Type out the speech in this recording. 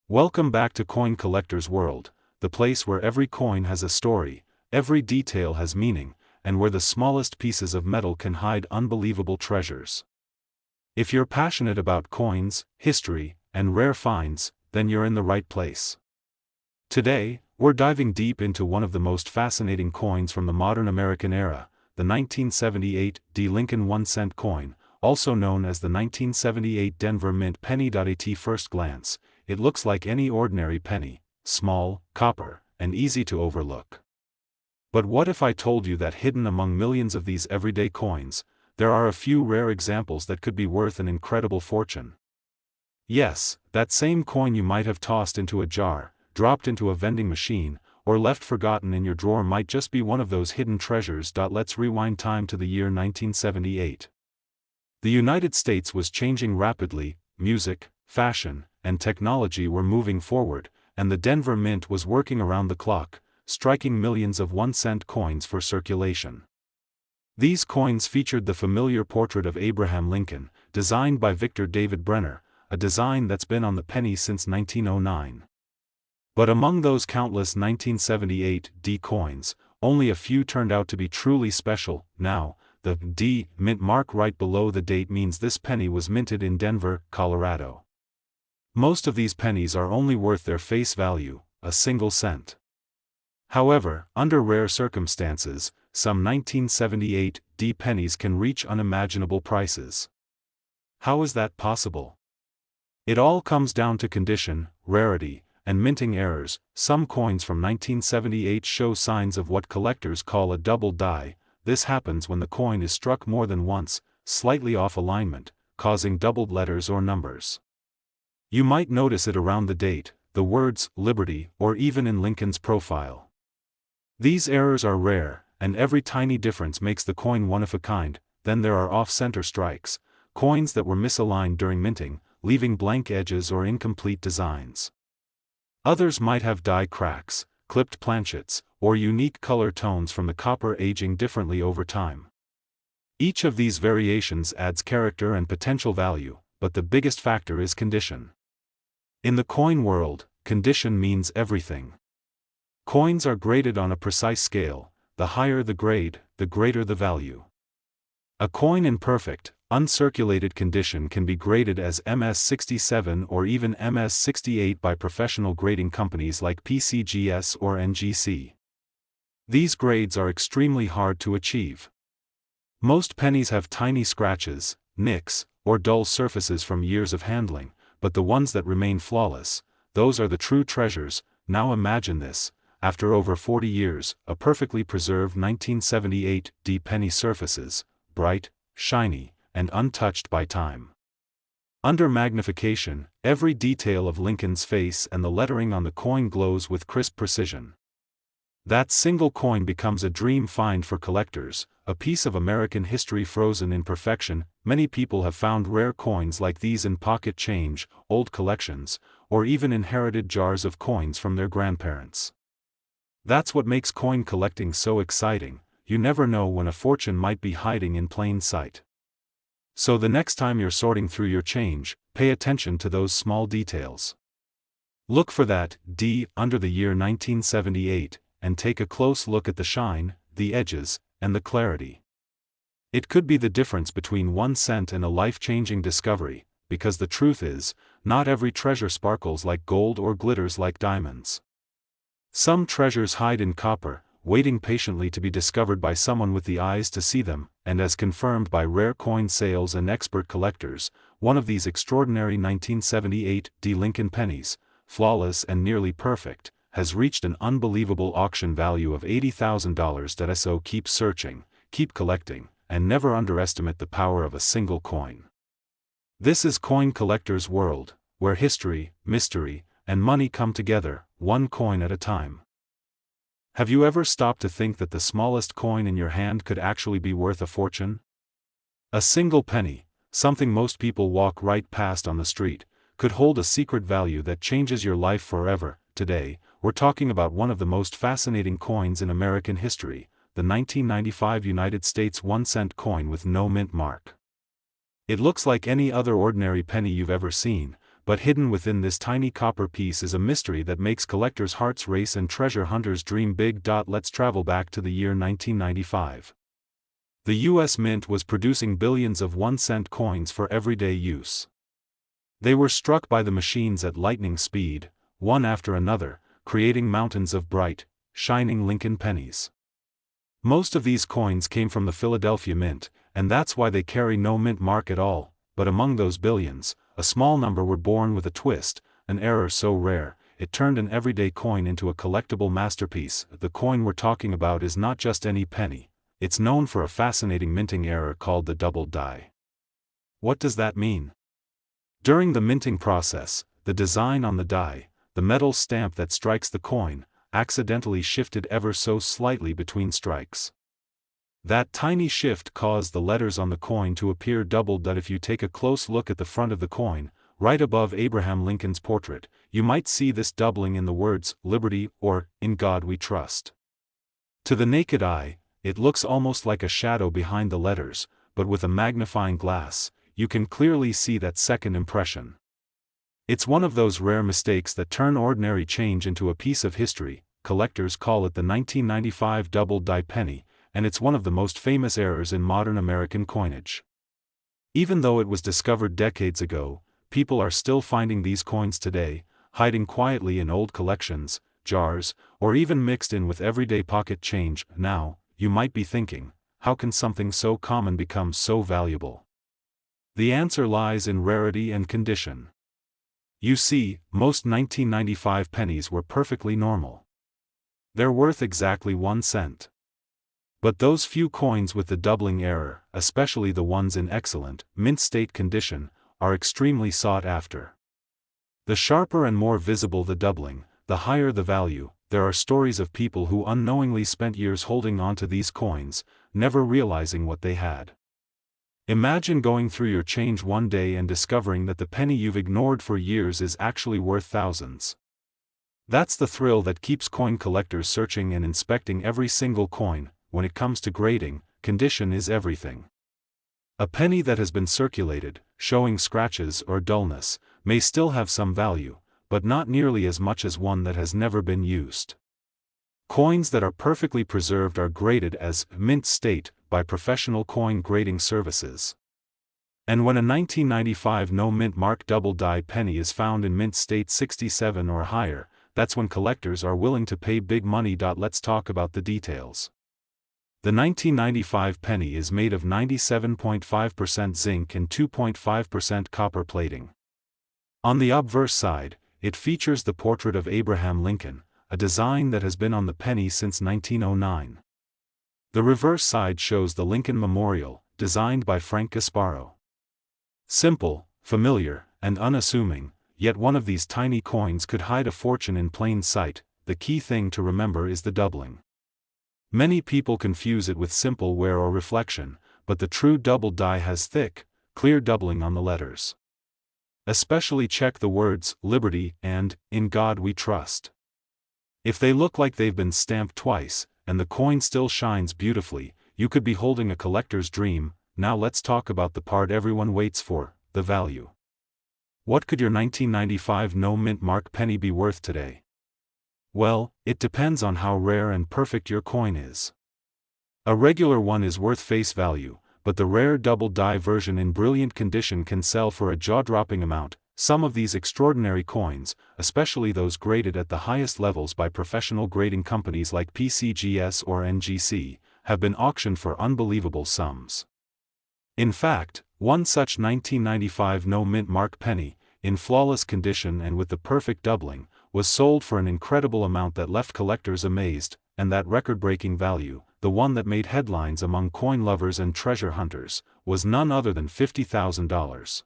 Welcome back to Coin Collector's World, the place where every coin has a story, every detail has meaning, and where the smallest pieces of metal can hide unbelievable treasures. If you're passionate about coins, history, and rare finds, then you're in the right place. Today, we're diving deep into one of the most fascinating coins from the modern American era, the 1978 D. Lincoln 1-cent coin, also known as the 1978 Denver Mint penny. At first glance, it looks like any ordinary penny, small, copper, and easy to overlook. But what if I told you that hidden among millions of these everyday coins, there are a few rare examples that could be worth an incredible fortune? Yes, that same coin you might have tossed into a jar, dropped into a vending machine, or left forgotten in your drawer might just be one of those hidden treasures. Let's rewind time to the year 1978. The United States was changing rapidly, music, fashion, and technology were moving forward, and the Denver Mint was working around the clock, striking millions of 1-cent coins for circulation. These coins featured the familiar portrait of Abraham Lincoln, designed by Victor David Brenner, a design that's been on the penny since 1909. But among those countless 1978 D coins, only a few turned out to be truly special. Now, the D mint mark right below the date means this penny was minted in Denver, Colorado. Most of these pennies are only worth their face value, a single cent. However, under rare circumstances, some 1978 D pennies can reach unimaginable prices. How is that possible? It all comes down to condition, rarity, and minting errors. Some coins from 1978 show signs of what collectors call a double die. This happens when the coin is struck more than once, slightly off alignment, causing doubled letters or numbers. You might notice it around the date, the words Liberty, or even in Lincoln's profile. These errors are rare, and every tiny difference makes the coin one of a kind. Then there are off-center strikes, coins that were misaligned during minting, leaving blank edges or incomplete designs. Others might have die cracks, clipped planchets, or unique color tones from the copper aging differently over time. Each of these variations adds character and potential value, but the biggest factor is condition. In the coin world, condition means everything. Coins are graded on a precise scale. The higher the grade, the greater the value. A coin in perfect, uncirculated condition can be graded as MS67 or even MS68 by professional grading companies like PCGS or NGC. These grades are extremely hard to achieve. Most pennies have tiny scratches, nicks, or dull surfaces from years of handling, but the ones that remain flawless, those are the true treasures. Now imagine this. After over 40 years, a perfectly preserved 1978 D penny surfaces, bright, shiny, and untouched by time. Under magnification, every detail of Lincoln's face and the lettering on the coin glows with crisp precision. That single coin becomes a dream find for collectors, a piece of American history frozen in perfection. Many people have found rare coins like these in pocket change, old collections, or even inherited jars of coins from their grandparents. That's what makes coin collecting so exciting. You never know when a fortune might be hiding in plain sight. So the next time you're sorting through your change, pay attention to those small details. Look for that D under the year 1978, and take a close look at the shine, the edges, and the clarity. It could be the difference between 1 cent and a life-changing discovery, because the truth is, not every treasure sparkles like gold or glitters like diamonds. Some treasures hide in copper, waiting patiently to be discovered by someone with the eyes to see them, and as confirmed by rare coin sales and expert collectors, one of these extraordinary 1978 D Lincoln pennies, flawless and nearly perfect, has reached an unbelievable auction value of $80,000. So keep searching, keep collecting, and never underestimate the power of a single coin. This is Coin Collector's World, where history, mystery, and money come together, one coin at a time. Have you ever stopped to think that the smallest coin in your hand could actually be worth a fortune? A single penny, something most people walk right past on the street, could hold a secret value that changes your life forever. Today, we're talking about one of the most fascinating coins in American history, the 1995 United States 1-cent coin with no mint mark. It looks like any other ordinary penny you've ever seen, but hidden within this tiny copper piece is a mystery that makes collectors' hearts race and treasure hunters dream big. Let's travel back to the year 1995. The U.S. Mint was producing billions of 1-cent coins for everyday use. They were struck by the machines at lightning speed, one after another, creating mountains of bright, shining Lincoln pennies. Most of these coins came from the Philadelphia Mint, and that's why they carry no mint mark at all, but among those billions, a small number were born with a twist, an error so rare, it turned an everyday coin into a collectible masterpiece. The coin we're talking about is not just any penny, it's known for a fascinating minting error called the double die. What does that mean? During the minting process, the design on the die, the metal stamp that strikes the coin, accidentally shifted ever so slightly between strikes. That tiny shift caused the letters on the coin to appear doubled. If you take a close look at the front of the coin, right above Abraham Lincoln's portrait, you might see this doubling in the words, "Liberty" or "In God We Trust." To the naked eye, it looks almost like a shadow behind the letters, but with a magnifying glass, you can clearly see that second impression. It's one of those rare mistakes that turn ordinary change into a piece of history. Collectors call it the 1995 double die penny, and it's one of the most famous errors in modern American coinage. Even though it was discovered decades ago, people are still finding these coins today, hiding quietly in old collections, jars, or even mixed in with everyday pocket change. Now, you might be thinking, how can something so common become so valuable? The answer lies in rarity and condition. You see, most 1995 pennies were perfectly normal. They're worth exactly 1 cent. But those few coins with the doubling error, especially the ones in excellent, mint state condition, are extremely sought after. The sharper and more visible the doubling, the higher the value. There are stories of people who unknowingly spent years holding onto these coins, never realizing what they had. Imagine going through your change one day and discovering that the penny you've ignored for years is actually worth thousands. That's the thrill that keeps coin collectors searching and inspecting every single coin. When it comes to grading, condition is everything. A penny that has been circulated, showing scratches or dullness, may still have some value, but not nearly as much as one that has never been used. Coins that are perfectly preserved are graded as mint state by professional coin grading services. And when a 1995 no mint mark double die penny is found in mint state 67 or higher, that's when collectors are willing to pay big money. Let's talk about the details. The 1995 penny is made of 97.5% zinc and 2.5% copper plating. On the obverse side, it features the portrait of Abraham Lincoln, a design that has been on the penny since 1909. The reverse side shows the Lincoln Memorial, designed by Frank Gasparo. Simple, familiar, and unassuming, yet one of these tiny coins could hide a fortune in plain sight. The key thing to remember is the doubling. Many people confuse it with simple wear or reflection, but the true double die has thick, clear doubling on the letters. Especially check the words, "Liberty" and "In God We Trust." If they look like they've been stamped twice, and the coin still shines beautifully, you could be holding a collector's dream. Now let's talk about the part everyone waits for, the value. What could your 1995 no mint mark penny be worth today? Well, it depends on how rare and perfect your coin is. A regular one is worth face value, but the rare double die version in brilliant condition can sell for a jaw-dropping amount. Some of these extraordinary coins, especially those graded at the highest levels by professional grading companies like PCGS or NGC, have been auctioned for unbelievable sums. In fact, one such 1995 no mint mark penny, in flawless condition and with the perfect doubling, was sold for an incredible amount that left collectors amazed. And that record-breaking value, the one that made headlines among coin lovers and treasure hunters, was none other than $50,000.